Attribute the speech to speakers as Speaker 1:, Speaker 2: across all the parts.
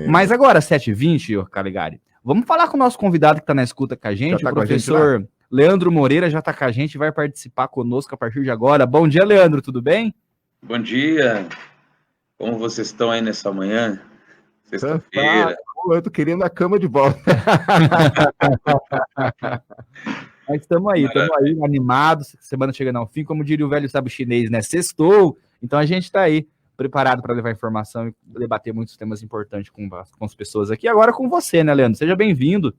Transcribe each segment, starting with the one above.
Speaker 1: Mas agora, 7h20, ô Calegari, vamos falar com o nosso convidado que está na escuta com a gente, o professor Leandro Moreira já está com a gente, vai participar conosco a partir de agora. Bom dia, Leandro, tudo bem?
Speaker 2: Bom dia, como vocês estão aí nessa manhã? Sexta-feira.
Speaker 3: Eu tô querendo a cama de volta.
Speaker 1: Mas estamos aí, animados, semana chegando ao fim, como diria o velho sábio chinês, né? Sextou, então a gente está aí, preparado para levar informação e debater muitos temas importantes com as pessoas aqui. Agora com você, né, Leandro? Seja bem-vindo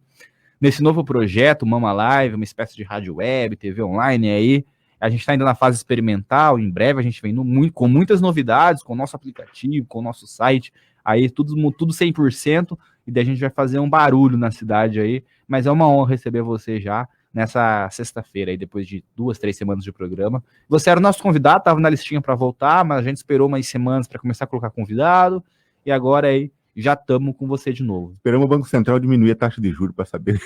Speaker 1: nesse novo projeto, Mama Live, uma espécie de rádio web, TV online aí. A gente está ainda na fase experimental, em breve a gente vem com muitas novidades, com o nosso aplicativo, com o nosso site, aí tudo 100%, e daí a gente vai fazer um barulho na cidade aí, mas é uma honra receber você já nessa sexta-feira, aí depois de 2, 3 semanas de programa. Você era o nosso convidado, estava na listinha para voltar, mas a gente esperou umas semanas para começar a colocar convidado, e agora aí já estamos com você de novo.
Speaker 3: Esperamos o Banco Central diminuir a taxa de juros para saber.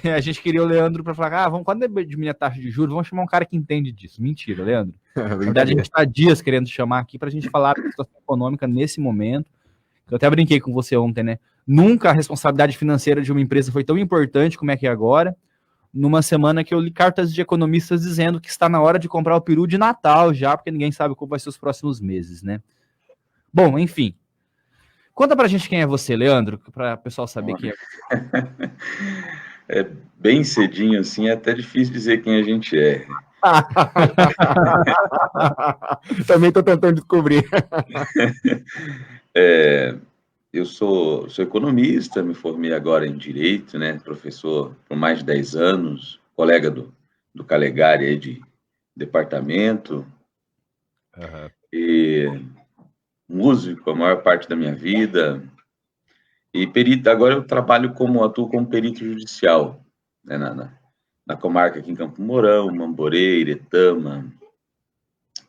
Speaker 1: A gente queria o Leandro para falar, quando diminuir a taxa de juros, vamos chamar um cara que entende disso. Mentira, Leandro. Na verdade, a gente está há dias querendo chamar aqui para a gente falar da situação econômica nesse momento. Eu até brinquei com você ontem, né? Nunca a responsabilidade financeira de uma empresa foi tão importante como é que é agora. Numa semana que eu li cartas de economistas dizendo que está na hora de comprar o peru de Natal já, porque ninguém sabe como vai ser os próximos meses, né? Bom, enfim. Conta pra gente quem é você, Leandro, para o pessoal saber quem é você.
Speaker 2: É bem cedinho assim, é até difícil dizer quem a gente é.
Speaker 3: Também estou tentando descobrir.
Speaker 2: Eu sou economista, me formei agora em Direito, né? Professor por mais de 10 anos, colega do Calegari aí de departamento, e músico a maior parte da minha vida, e perito. Agora eu atuo como perito judicial, né? Na comarca aqui em Campo Mourão, Mamborê, Iretama,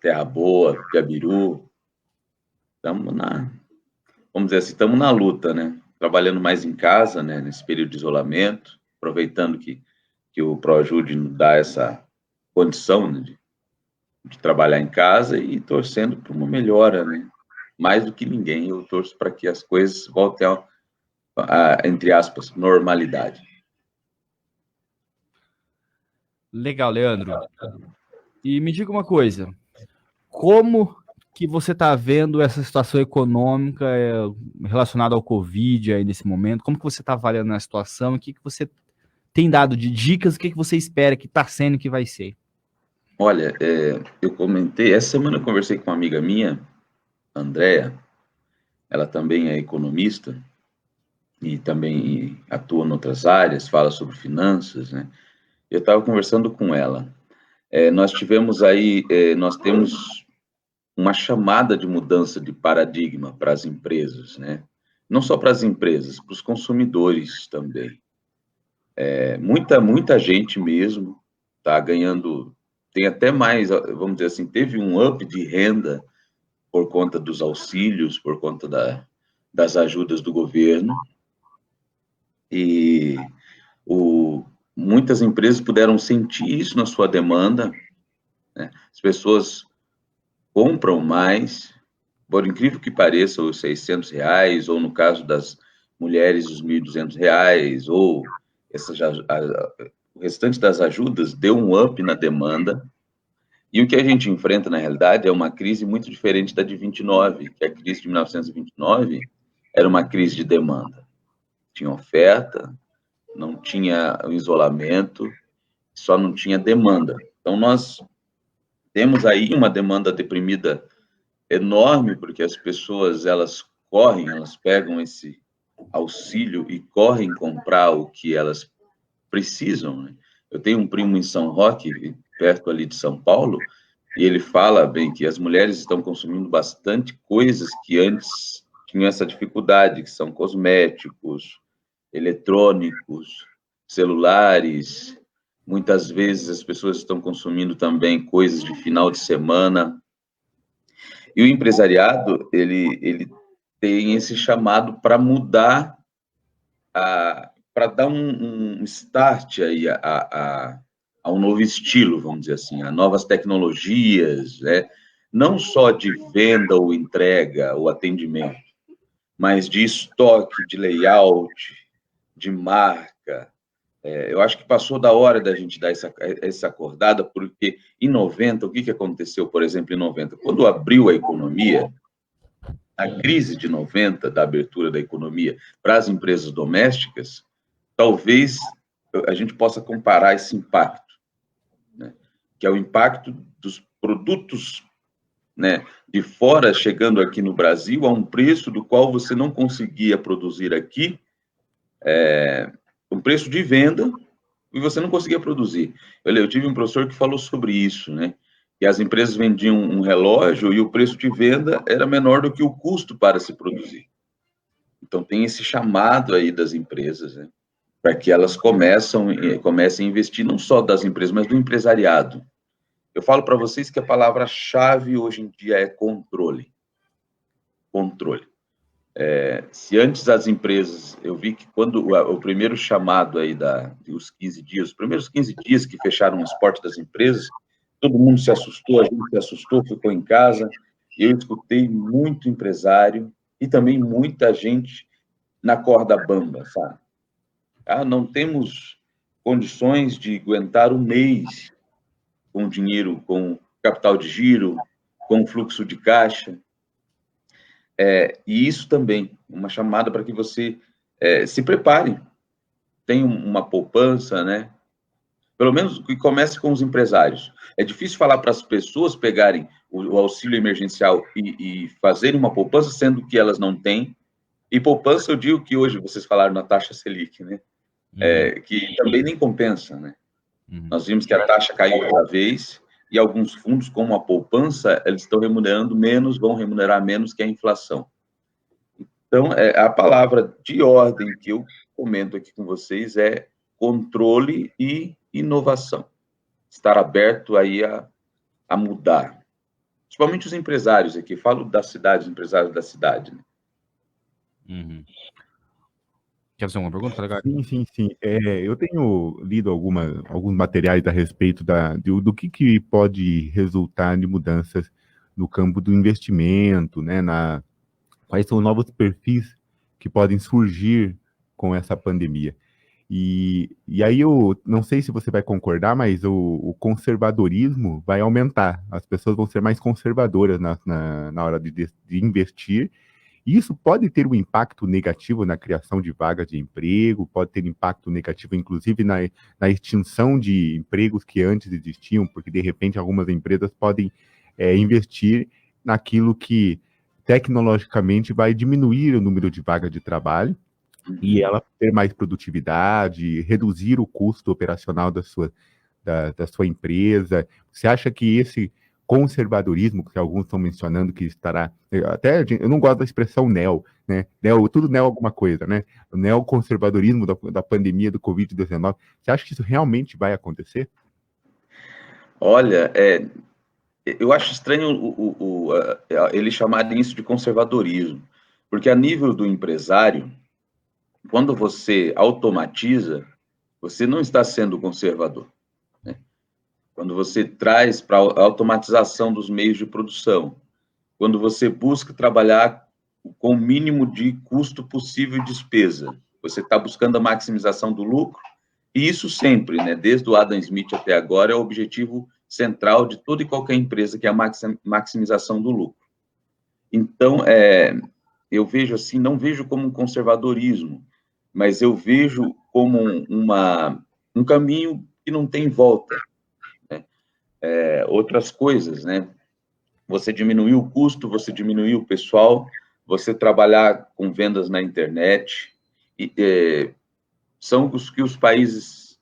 Speaker 2: Terra Boa, Gabiru. Vamos dizer assim, estamos na luta, né? Trabalhando mais em casa, né? Nesse período de isolamento, aproveitando que o ProAjude nos dá essa condição, né, de trabalhar em casa e torcendo por uma melhora, né? Mais do que ninguém, eu torço para que as coisas voltem entre aspas, normalidade.
Speaker 1: Legal, Leandro. E me diga uma coisa, como que você está vendo essa situação econômica relacionada ao Covid aí nesse momento? Como que você está avaliando a situação? O que você tem dado de dicas? O que você espera que está sendo e que vai ser?
Speaker 2: Olha, eu comentei, essa semana eu conversei com uma amiga minha, Andréa, ela também é economista e também atua em outras áreas, fala sobre finanças, né? Eu estava conversando com ela. Nós temos uma chamada de mudança de paradigma para as empresas, né? Não só para as empresas, para os consumidores também. Muita gente mesmo está ganhando, tem até mais, vamos dizer assim, teve um up de renda por conta dos auxílios, por conta das ajudas do governo, e muitas empresas puderam sentir isso na sua demanda, né? As pessoas compram mais, por incrível que pareça, os R$600, ou no caso das mulheres, os R$1.200, ou o restante das ajudas deu um up na demanda. E o que a gente enfrenta, na realidade, é uma crise muito diferente da de 29, que a crise de 1929 era uma crise de demanda. Tinha oferta, não tinha o isolamento, só não tinha demanda. Então, nós temos aí uma demanda deprimida enorme, porque as pessoas, elas pegam esse auxílio e correm comprar o que elas precisam, né? Eu tenho um primo em São Roque, perto ali de São Paulo, e ele fala bem que as mulheres estão consumindo bastante coisas que antes tinham essa dificuldade, que são cosméticos, eletrônicos, celulares. Muitas vezes as pessoas estão consumindo também coisas de final de semana. E o empresariado, ele tem esse chamado para mudar, para dar um start aí a um novo estilo, vamos dizer assim, a novas tecnologias, né? não só de venda ou entrega ou atendimento, mas de estoque, de layout, de marca. Eu acho que passou da hora da gente dar essa acordada, porque em 90, o que aconteceu, por exemplo, em 90? Quando abriu a economia, a crise de 90, da abertura da economia para as empresas domésticas, talvez a gente possa comparar esse impacto, né? Que é o impacto dos produtos, né, de fora chegando aqui no Brasil a um preço do qual você não conseguia produzir aqui, um preço de venda, e você não conseguia produzir. Eu tive um professor que falou sobre isso, né? Que as empresas vendiam um relógio e o preço de venda era menor do que o custo para se produzir. Então, tem esse chamado aí das empresas, né? Para que elas comecem a investir, não só das empresas, mas do empresariado. Eu falo para vocês que a palavra-chave hoje em dia é controle. Controle. Se antes as empresas, eu vi que quando o primeiro chamado aí dos 15 dias, os primeiros 15 dias que fecharam as portas das empresas, todo mundo se assustou, a gente se assustou, ficou em casa. Eu escutei muito empresário e também muita gente na corda bamba, sabe? Não temos condições de aguentar um mês com dinheiro, com capital de giro, com fluxo de caixa. E isso também, uma chamada para que você se prepare. Tem uma poupança, né? Pelo menos que comece com os empresários. É difícil falar para as pessoas pegarem o auxílio emergencial e fazerem uma poupança, sendo que elas não têm. E poupança, eu digo que hoje, vocês falaram na taxa Selic, né? Que também nem compensa, né? Nós vimos que a taxa caiu outra vez, e alguns fundos, como a poupança, eles estão remunerando menos, vão remunerar menos que a inflação. Então, a palavra de ordem que eu comento aqui com vocês é controle e inovação. Estar aberto aí a mudar. Principalmente os empresários aqui, falo da cidade, os empresários da cidade, né?
Speaker 1: Quer fazer uma pergunta, legal?
Speaker 3: Sim. Eu tenho lido alguns materiais a respeito do que pode resultar de mudanças no campo do investimento, né? Quais são os novos perfis que podem surgir com essa pandemia. E aí eu não sei se você vai concordar, mas o conservadorismo vai aumentar. As pessoas vão ser mais conservadoras na hora de investir. E isso pode ter um impacto negativo na criação de vagas de emprego, pode ter impacto negativo, inclusive, na extinção de empregos que antes existiam, porque, de repente, algumas empresas podem investir naquilo que, tecnologicamente, vai diminuir o número de vagas de trabalho e ela ter mais produtividade, reduzir o custo operacional da sua empresa. Você acha que esse conservadorismo, que alguns estão mencionando que estará... eu não gosto da expressão neo, né? Tudo neo alguma coisa, né? O neoconservadorismo da pandemia do Covid-19. Você acha que isso realmente vai acontecer?
Speaker 2: Olha, eu acho estranho ele chamar isso de conservadorismo, porque a nível do empresário, quando você automatiza, você não está sendo conservador. Quando você traz para a automatização dos meios de produção, quando você busca trabalhar com o mínimo de custo possível e despesa, você está buscando a maximização do lucro, e isso sempre, né, desde o Adam Smith até agora, é o objetivo central de toda e qualquer empresa, que é a maximização do lucro. Então, eu vejo assim, não vejo como um conservadorismo, mas eu vejo como um caminho que não tem volta. Outras coisas, né? Você diminuir o custo, você diminuir o pessoal, você trabalhar com vendas na internet, são os que os países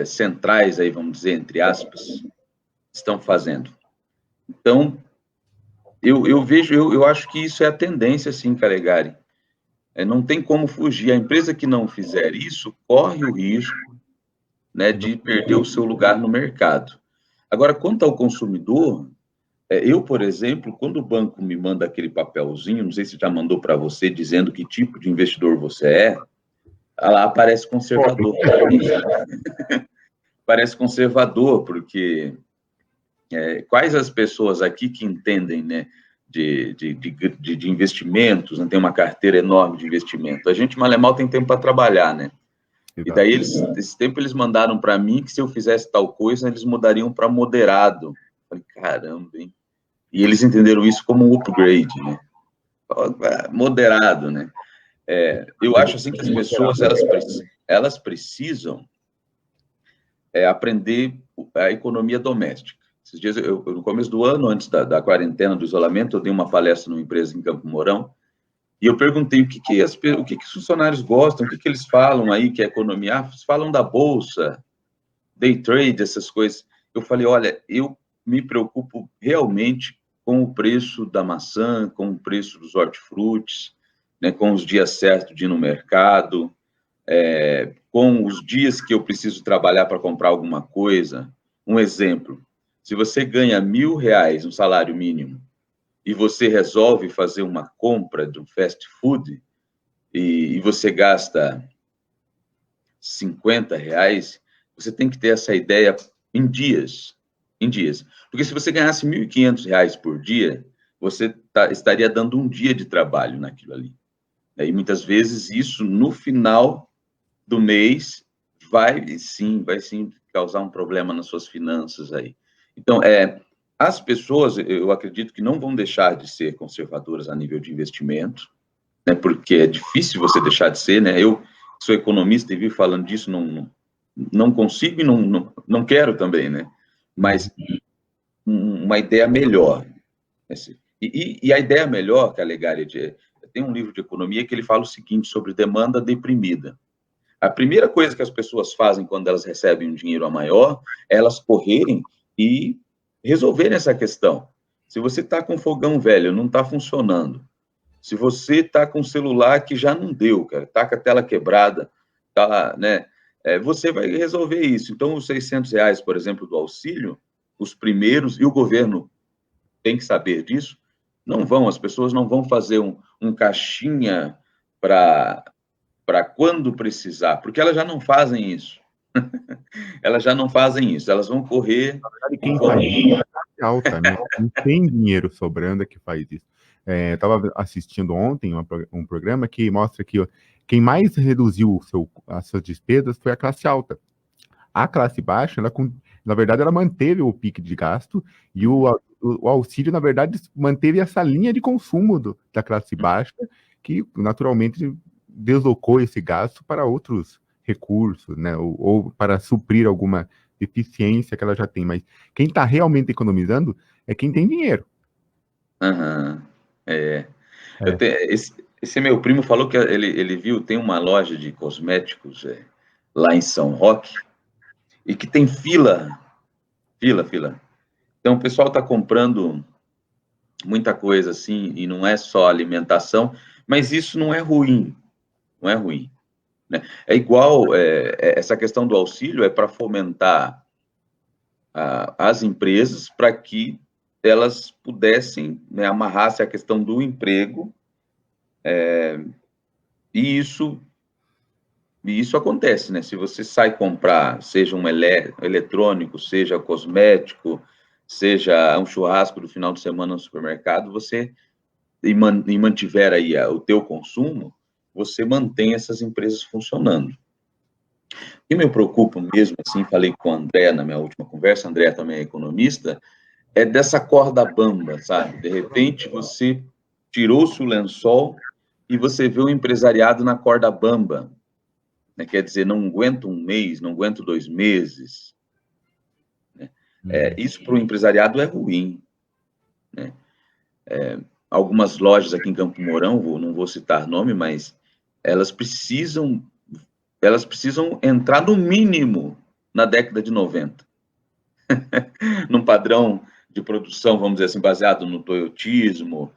Speaker 2: centrais, aí, vamos dizer, entre aspas, estão fazendo. Então, eu acho que isso é a tendência, sim, Calegari. Não tem como fugir. A empresa que não fizer isso corre o risco, né, de perder o seu lugar no mercado. Agora, quanto ao consumidor, eu, por exemplo, quando o banco me manda aquele papelzinho, não sei se já mandou para você, dizendo que tipo de investidor você é, lá aparece conservador. Parece conservador, porque quais as pessoas aqui que entendem, né, de investimentos, né, tem uma carteira enorme de investimento. A gente, mal e mal, tem tempo para trabalhar, né? E daí, esse tempo, eles mandaram para mim que se eu fizesse tal coisa, eles mudariam para moderado. Falei, caramba, hein? E eles entenderam isso como um upgrade, né? Moderado, né? Eu acho assim que as pessoas, elas precisam aprender a economia doméstica. Esses dias, no começo do ano, antes da quarentena, do isolamento, eu dei uma palestra numa empresa em Campo Mourão, e eu perguntei o que os funcionários gostam, o que eles falam aí, que é economia. Falam da bolsa, day trade, essas coisas. Eu falei, olha, eu me preocupo realmente com o preço da maçã, com o preço dos hortifrutis, né, com os dias certos de ir no mercado, com os dias que eu preciso trabalhar para comprar alguma coisa. Um exemplo, se você ganha R$1.000 no salário mínimo, e você resolve fazer uma compra de um fast food e você gasta R$50, você tem que ter essa ideia em dias. Porque se você ganhasse R$1.500 por dia, você estaria dando um dia de trabalho naquilo ali. E muitas vezes isso, no final do mês, vai sim causar um problema nas suas finanças aí. Então, as pessoas, eu acredito que não vão deixar de ser conservadoras a nível de investimento, né, porque é difícil você deixar de ser, né? Eu sou economista e vivo falando disso, não consigo e não quero também, né? Mas uma ideia melhor. E a ideia melhor, Calegari, tem um livro de economia que ele fala o seguinte sobre demanda deprimida. A primeira coisa que as pessoas fazem quando elas recebem um dinheiro a maior é elas correrem e resolverem essa questão. Se você está com fogão velho, não está funcionando. Se você está com celular que já não deu, cara, está com a tela quebrada, tá, né? Você vai resolver isso. Então, os R$600, por exemplo, do auxílio, os primeiros, e o governo tem que saber disso, as pessoas não vão fazer um caixinha para quando precisar, porque elas já não fazem isso. Elas já não fazem isso, elas vão correr.
Speaker 3: Quem faz isso é a classe alta, né? Não tem dinheiro sobrando é que faz isso. Estava assistindo ontem um programa que mostra que quem mais reduziu as suas despesas foi a classe alta. A classe baixa, na verdade, ela manteve o pique de gasto e o auxílio, na verdade, manteve essa linha de consumo da classe baixa, que naturalmente deslocou esse gasto para outros recursos, né? Ou para suprir alguma deficiência que ela já tem. Mas quem está realmente economizando é quem tem dinheiro.
Speaker 2: Esse meu primo falou que ele viu, tem uma loja de cosméticos lá em São Roque, e que tem fila. Então, o pessoal está comprando muita coisa, assim, e não é só alimentação, mas isso não é ruim, né? É igual, essa questão do auxílio é para fomentar as empresas para que elas pudessem, né, amarrar-se a questão do emprego, e isso acontece, né? Se você sai comprar, seja um eletrônico, seja cosmético, seja um churrasco do final de semana no supermercado, e mantiver aí o teu consumo, você mantém essas empresas funcionando. O que me preocupa mesmo, assim, falei com o André na minha última conversa, André também é economista, é dessa corda bamba, sabe? De repente, você tirou-se o lençol e você vê o empresariado na corda bamba, né? Quer dizer, não aguento um mês, não aguento 2 meses. Né? Isso para o empresariado é ruim. Né? Algumas lojas aqui em Campo Mourão, não vou citar nome, mas elas precisam entrar no mínimo na década de 90. Num padrão de produção, vamos dizer assim, baseado no toyotismo,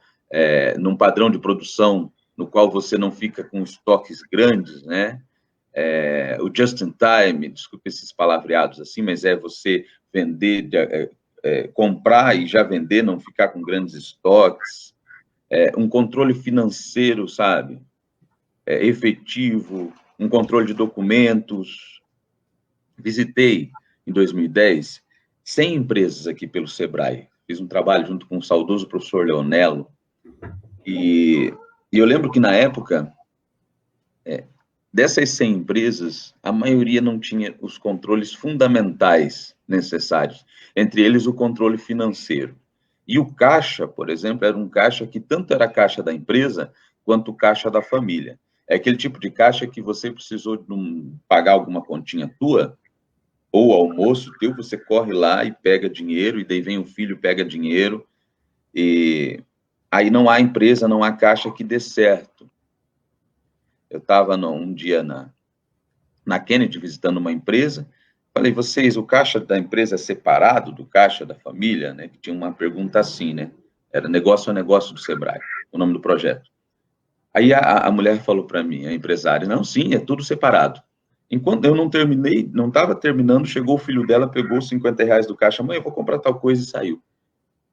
Speaker 2: num padrão de produção no qual você não fica com estoques grandes, né? O just in time, desculpe esses palavreados assim, mas é você vender, comprar e já vender, não ficar com grandes estoques, um controle financeiro, sabe? Efetivo, um controle de documentos. Visitei, em 2010, 100 empresas aqui pelo Sebrae. Fiz um trabalho junto com o saudoso professor Leonello, e eu lembro que, na época, dessas 100 empresas, a maioria não tinha os controles fundamentais necessários, entre eles o controle financeiro. E o caixa, por exemplo, era um caixa que tanto era caixa da empresa, quanto o caixa da família. É aquele tipo de caixa que você precisou de pagar alguma continha tua, ou almoço teu, você corre lá e pega dinheiro, e daí vem o filho, pega dinheiro, e aí não há empresa, não há caixa que dê certo. Eu estava um dia na Kennedy visitando uma empresa, falei, o caixa da empresa é separado do caixa da família, né? Que tinha uma pergunta assim, né? Era negócio a negócio do Sebrae, o nome do projeto. Aí a mulher falou para mim, a empresária, não, sim, é tudo separado. Enquanto eu não terminei, não estava terminando, chegou o filho dela, pegou os R$50 do caixa, mãe, eu vou comprar tal coisa, e saiu.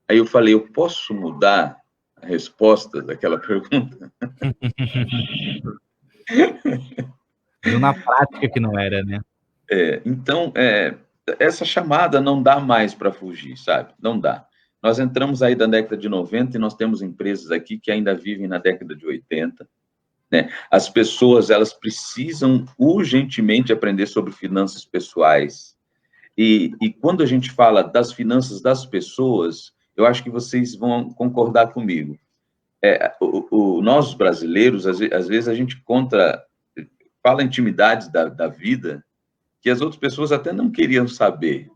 Speaker 2: Aí eu falei, eu posso mudar a resposta daquela pergunta?
Speaker 1: Viu na prática que não era, né?
Speaker 2: Então, essa chamada não dá mais para fugir, sabe? Não dá. Nós entramos aí da década de 90 e nós temos empresas aqui que ainda vivem na década de 80, né? As pessoas, elas precisam urgentemente aprender sobre finanças pessoais. E quando a gente fala das finanças das pessoas, eu acho que vocês vão concordar comigo. Nós, brasileiros, às vezes a gente fala intimidades da vida que as outras pessoas até não queriam saber.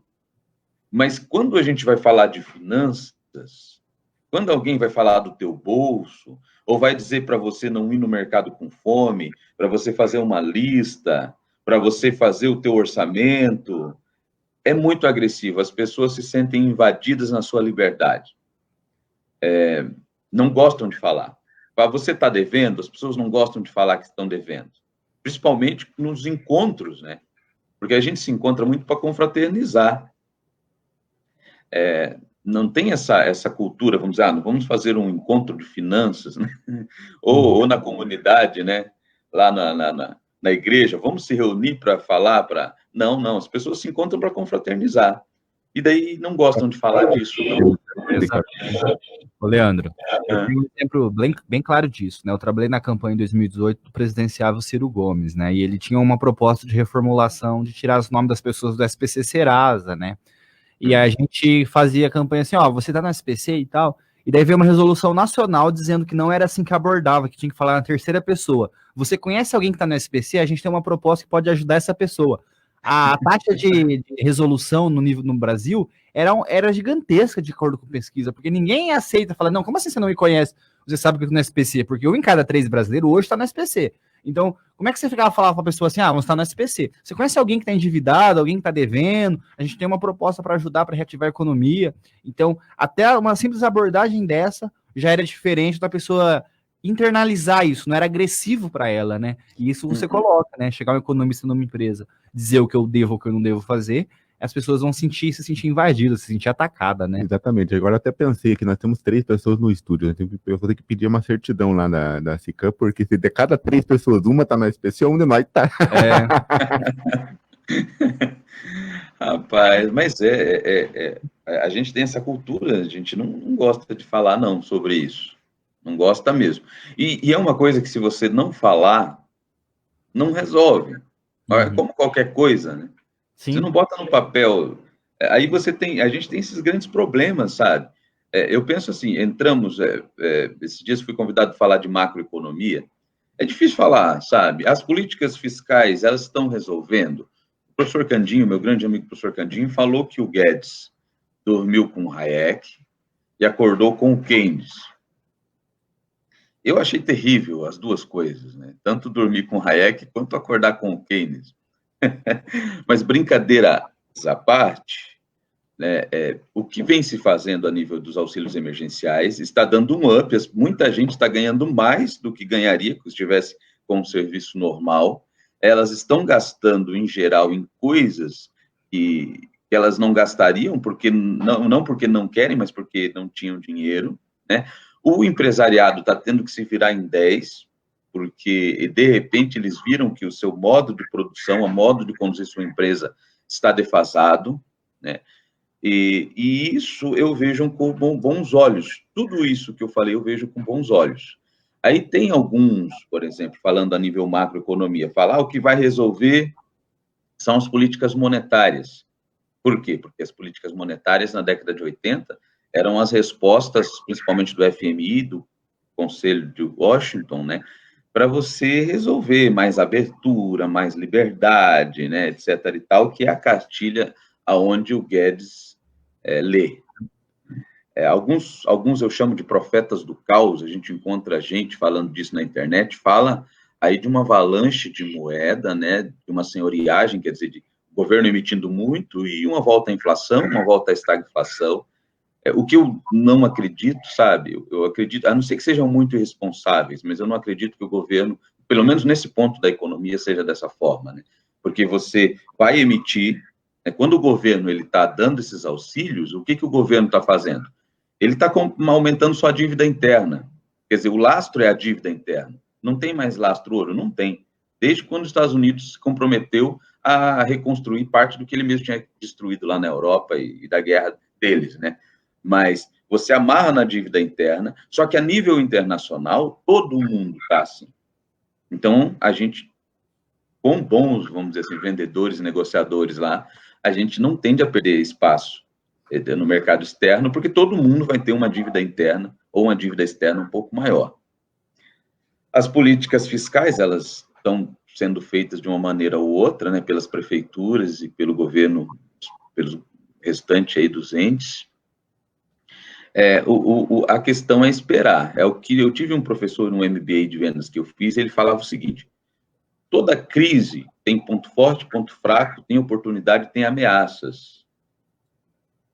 Speaker 2: Mas quando a gente vai falar de finanças, quando alguém vai falar do teu bolso, ou vai dizer para você não ir no mercado com fome, para você fazer uma lista, para você fazer o teu orçamento, é muito agressivo. As pessoas se sentem invadidas na sua liberdade. Não gostam de falar. Você está devendo, as pessoas não gostam de falar que estão devendo. Principalmente nos encontros, né? Porque a gente se encontra muito para confraternizar. Não tem essa cultura, vamos dizer, não vamos fazer um encontro de finanças, né? ou na comunidade, né? Lá na igreja, vamos se reunir para falar, Não, as pessoas se encontram para confraternizar. E daí não gostam de falar disso. Não.
Speaker 1: Ô, Leandro, eu tenho um exemplo bem claro disso, né? Eu trabalhei na campanha em 2018 do presidenciável Ciro Gomes, né? E ele tinha uma proposta de reformulação de tirar os nomes das pessoas do SPC Serasa, né? E a gente fazia campanha assim, ó, você tá no SPC e tal, e daí veio uma resolução nacional dizendo que não era assim que abordava, que tinha que falar na terceira pessoa. Você conhece alguém que tá no SPC? A gente tem uma proposta que pode ajudar essa pessoa. A taxa de resolução no Brasil era gigantesca, de acordo com pesquisa, porque ninguém aceita falar, não, como assim você não me conhece? Você sabe que eu tô no SPC? Porque um em cada 3 brasileiros hoje está no SPC. Então, como é que você ficava falando para a pessoa assim, você está no SPC? Você conhece alguém que está endividado, alguém que está devendo? A gente tem uma proposta para ajudar para reativar a economia. Então, até uma simples abordagem dessa já era diferente da pessoa internalizar isso, não era agressivo para ela, né? E isso você coloca, né? Chegar um economista numa empresa, dizer o que eu devo, o que eu não devo fazer, as pessoas vão se sentir invadidas, se sentir atacadas, né?
Speaker 3: Exatamente. Agora até pensei que nós temos 3 pessoas no estúdio, né? Eu vou ter que pedir uma certidão lá da SICAM, porque se de cada 3 pessoas, uma tá na SPC, uma de nós tá.
Speaker 2: Rapaz, mas a gente tem essa cultura, a gente não gosta de falar não sobre isso. Não gosta mesmo. E é uma coisa que se você não falar, não resolve. Como qualquer coisa, né? Sim. Você não bota no papel. Aí a gente tem esses grandes problemas, sabe? Eu penso assim, esses dias fui convidado a falar de macroeconomia. É difícil falar, sabe? As políticas fiscais, elas estão resolvendo. O professor Candinho, meu grande amigo professor Candinho, falou que o Guedes dormiu com o Hayek e acordou com o Keynes. Eu achei terrível as duas coisas, né? Tanto dormir com o Hayek quanto acordar com o Keynes. Mas brincadeiras à parte, né, o que vem se fazendo a nível dos auxílios emergenciais está dando um up, muita gente está ganhando mais do que ganharia se estivesse com um serviço normal, elas estão gastando, em geral, em coisas que elas não gastariam, não porque não querem, mas porque não tinham dinheiro, né? O empresariado está tendo que se virar em 10, porque, de repente, eles viram que o seu modo de produção, o modo de conduzir sua empresa está defasado, né? E isso eu vejo com bons olhos. Tudo isso que eu falei eu vejo com bons olhos. Aí tem alguns, por exemplo, falando a nível macroeconomia, falar o que vai resolver são as políticas monetárias. Por quê? Porque as políticas monetárias na década de 80 eram as respostas, principalmente do FMI, do Conselho de Washington, né, para você resolver mais abertura, mais liberdade, né, etc. e tal, que é a cartilha aonde o Guedes lê. Alguns eu chamo de profetas do caos, a gente encontra gente falando disso na internet, fala aí de uma avalanche de moeda, né, de uma senhoriagem, quer dizer, de governo emitindo muito e uma volta à inflação, uma volta à estagflação. O que eu não acredito, sabe, eu acredito, a não ser que sejam muito irresponsáveis, mas eu não acredito que o governo, pelo menos nesse ponto da economia, seja dessa forma, né, porque você vai emitir, quando o governo está dando esses auxílios, o que o governo está fazendo? Ele está aumentando sua dívida interna. Quer dizer, o lastro é a dívida interna. Não tem mais lastro ouro? Não tem. Desde quando os Estados Unidos se comprometeu a reconstruir parte do que ele mesmo tinha destruído lá na Europa e da guerra deles, né? Mas você amarra na dívida interna, só que a nível internacional, todo mundo está assim. Então, a gente, com bons, vamos dizer assim, vendedores e negociadores lá, a gente não tende a perder espaço no mercado externo, porque todo mundo vai ter uma dívida interna ou uma dívida externa um pouco maior. As políticas fiscais, elas estão sendo feitas de uma maneira ou outra, né, pelas prefeituras e pelo governo, pelo restante aí dos entes. A questão é esperar. É o que eu tive um professor no MBA de vendas que eu fiz, ele falava o seguinte: toda crise tem ponto forte, ponto fraco, tem oportunidade, tem ameaças.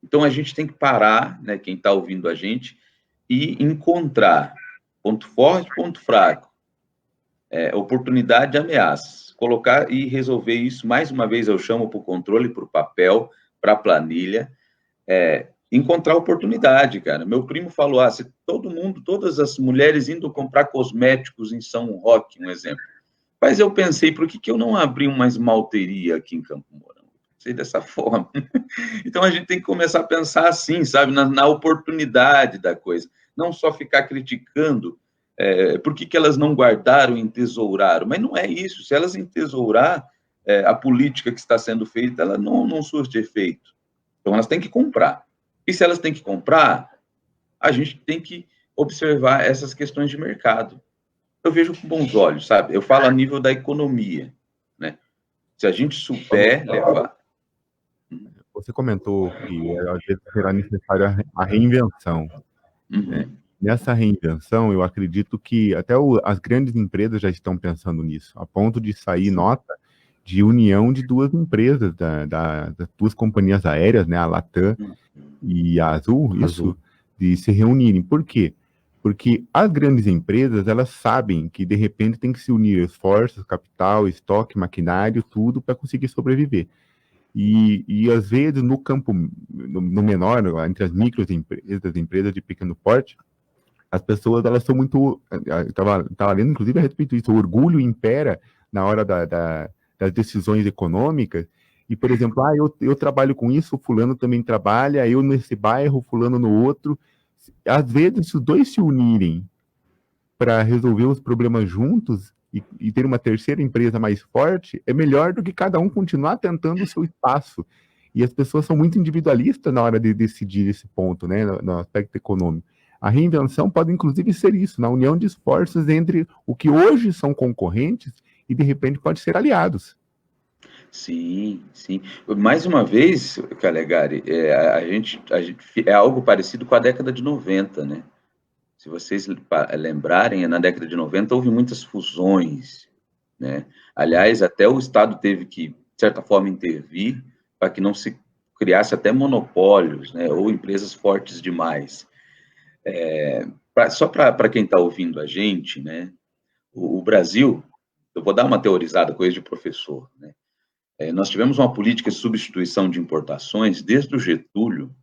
Speaker 2: Então, a gente tem que parar, né, quem está ouvindo a gente, e encontrar ponto forte, ponto fraco, oportunidade e ameaças. Colocar e resolver isso, mais uma vez eu chamo para o controle, para o papel, para a planilha, encontrar oportunidade, cara. Meu primo falou, se todo mundo, todas as mulheres indo comprar cosméticos em São Roque, um exemplo. Mas eu pensei, por que eu não abri uma esmalteria aqui em Campo Mourão? Sei dessa forma. Então, a gente tem que começar a pensar assim, sabe, na oportunidade da coisa. Não só ficar criticando por que elas não guardaram e entesouraram. Mas não é isso. Se elas entesourar, a política que está sendo feita, ela não surte efeito. Então, elas têm que comprar. E se elas têm que comprar, a gente tem que observar essas questões de mercado. Eu vejo com bons olhos, sabe? Eu falo a nível da economia, né? Se a gente souber levar...
Speaker 3: Você comentou que às vezes será necessária a reinvenção. Né? Nessa reinvenção, eu acredito que até as grandes empresas já estão pensando nisso, a ponto de sair nota de união de duas empresas, das duas companhias aéreas, né, a Latam e a Azul, de se reunirem. Por quê? Porque as grandes empresas, elas sabem que, de repente, tem que se unir esforços, capital, estoque, maquinário, tudo para conseguir sobreviver. E às vezes, no campo no menor, entre as microempresas, empresas de pequeno porte, as pessoas, elas são muito... Eu estava lendo, inclusive, a respeito disso. O orgulho impera na hora das decisões econômicas. E, por exemplo, eu trabalho com isso, o fulano também trabalha, eu nesse bairro, fulano no outro. Às vezes, se os dois se unirem para resolver os problemas juntos e ter uma terceira empresa mais forte, é melhor do que cada um continuar tentando o seu espaço. E as pessoas são muito individualistas na hora de decidir esse ponto, né, no aspecto econômico. A reinvenção pode, inclusive, ser isso, na união de esforços entre o que hoje são concorrentes e, de repente, pode ser aliados.
Speaker 2: Sim, sim. Mais uma vez, Calegari, a gente é algo parecido com a década de 90, né? Se vocês lembrarem, na década de 90 houve muitas fusões, né? Aliás, até o Estado teve que, de certa forma, intervir para que não se criasse até monopólios, né? Ou empresas fortes demais. Só para quem está ouvindo a gente, né? O Brasil, eu vou dar uma teorizada, coisa de professor, né? Nós tivemos uma política de substituição de importações desde o Getúlio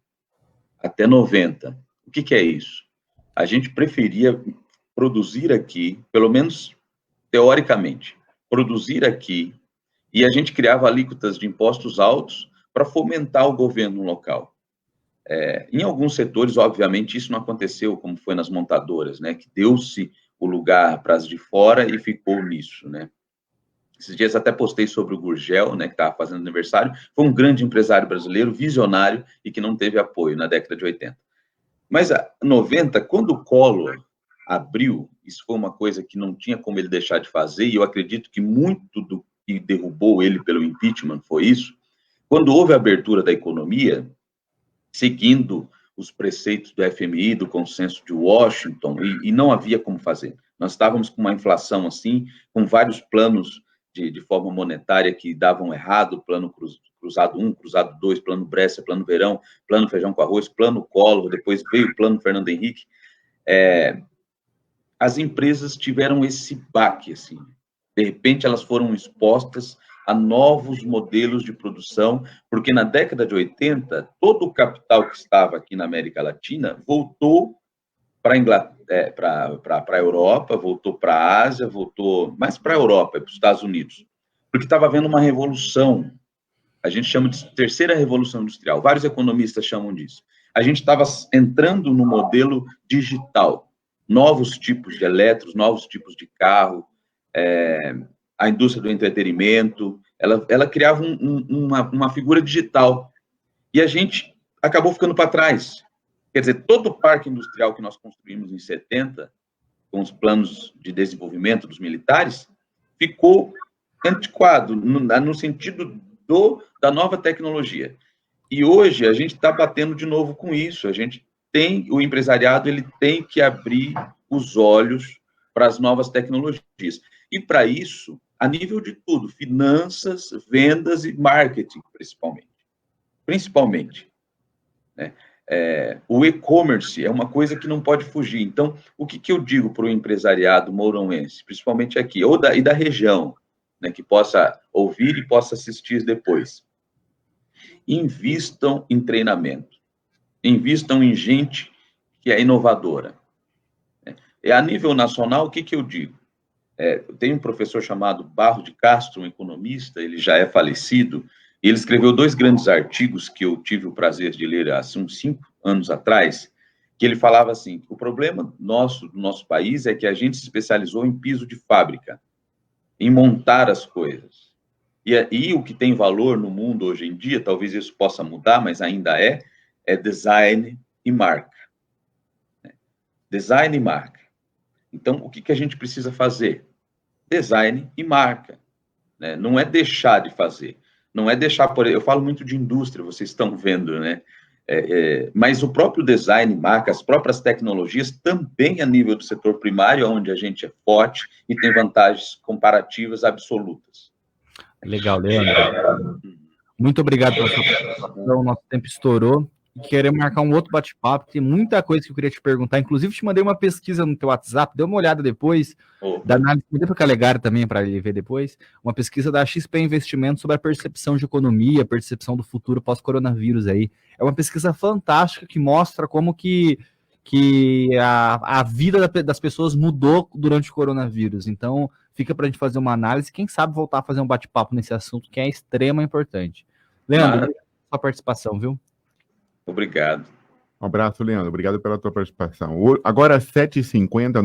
Speaker 2: até 90. O que é isso? A gente preferia produzir aqui, pelo menos teoricamente, produzir aqui, e a gente criava alíquotas de impostos altos para fomentar o governo local. Em alguns setores, obviamente, isso não aconteceu como foi nas montadoras, né? Que deu-se o lugar para as de fora e ficou nisso, né? Esses dias até postei sobre o Gurgel, né, que estava fazendo aniversário. Foi um grande empresário brasileiro, visionário, e que não teve apoio na década de 80. Mas a 90, quando o Collor abriu, isso foi uma coisa que não tinha como ele deixar de fazer, e eu acredito que muito do que derrubou ele pelo impeachment foi isso. Quando houve a abertura da economia, seguindo os preceitos do FMI, do consenso de Washington, e não havia como fazer. Nós estávamos com uma inflação assim, com vários planos de forma monetária que davam errado, plano cruzado 1, cruzado 2, plano Brescia, plano Verão, plano Feijão com Arroz, plano Collor, depois veio o plano Fernando Henrique. As empresas tiveram esse baque, assim. De repente, elas foram expostas a novos modelos de produção, porque na década de 80, todo o capital que estava aqui na América Latina voltou para a Europa, voltou para a Ásia, voltou mais para a Europa, para os Estados Unidos, porque estava havendo uma revolução, a gente chama de terceira revolução industrial, vários economistas chamam disso. A gente estava entrando no modelo digital, novos tipos de eletros, novos tipos de carro, a indústria do entretenimento, ela criava uma figura digital, e a gente acabou ficando para trás. Quer dizer, todo o parque industrial que nós construímos em 70, com os planos de desenvolvimento dos militares, ficou antiquado, no sentido da nova tecnologia. E hoje a gente está batendo de novo com isso. O empresariado ele tem que abrir os olhos para as novas tecnologias. E para isso, a nível de tudo, finanças, vendas e marketing, principalmente. Né? O e-commerce é uma coisa que não pode fugir. Então, o que eu digo para o empresariado mouronense, principalmente aqui, e da região, né, que possa ouvir e possa assistir depois? Invistam em treinamento. Invistam em gente que é inovadora. A nível nacional, o que eu digo? Tem um professor chamado Barro de Castro, um economista, ele já é falecido, e ele escreveu 2 grandes artigos que eu tive o prazer de ler há uns 5 anos atrás, que ele falava assim, o problema do nosso país é que a gente se especializou em piso de fábrica, em montar as coisas. E o que tem valor no mundo hoje em dia, talvez isso possa mudar, mas ainda é design e marca. Design e marca. Então, o que a gente precisa fazer? Design e marca. Né? Não é deixar de fazer. Não é deixar... Eu falo muito de indústria, vocês estão vendo, né? Mas o próprio design, marca, as próprias tecnologias, também a nível do setor primário, onde a gente é forte e tem vantagens comparativas absolutas.
Speaker 1: Legal, Leandro. Muito obrigado pela sua participação. Nosso tempo estourou. Queremos marcar um outro bate-papo. Tem muita coisa que eu queria te perguntar. Inclusive, te mandei uma pesquisa no teu WhatsApp. Dê uma olhada depois. Da análise, mandei para o Calegari também, para ele ver depois. Uma pesquisa da XP Investimentos sobre a percepção de economia, percepção do futuro pós-coronavírus aí. É uma pesquisa fantástica que mostra como que a vida das pessoas mudou durante o coronavírus. Então, fica para a gente fazer uma análise. Quem sabe voltar a fazer um bate-papo nesse assunto, que é extremamente importante. Leandro, sua participação, viu?
Speaker 2: Obrigado.
Speaker 3: Um abraço, Leandro. Obrigado pela tua participação. Agora, às 7h50...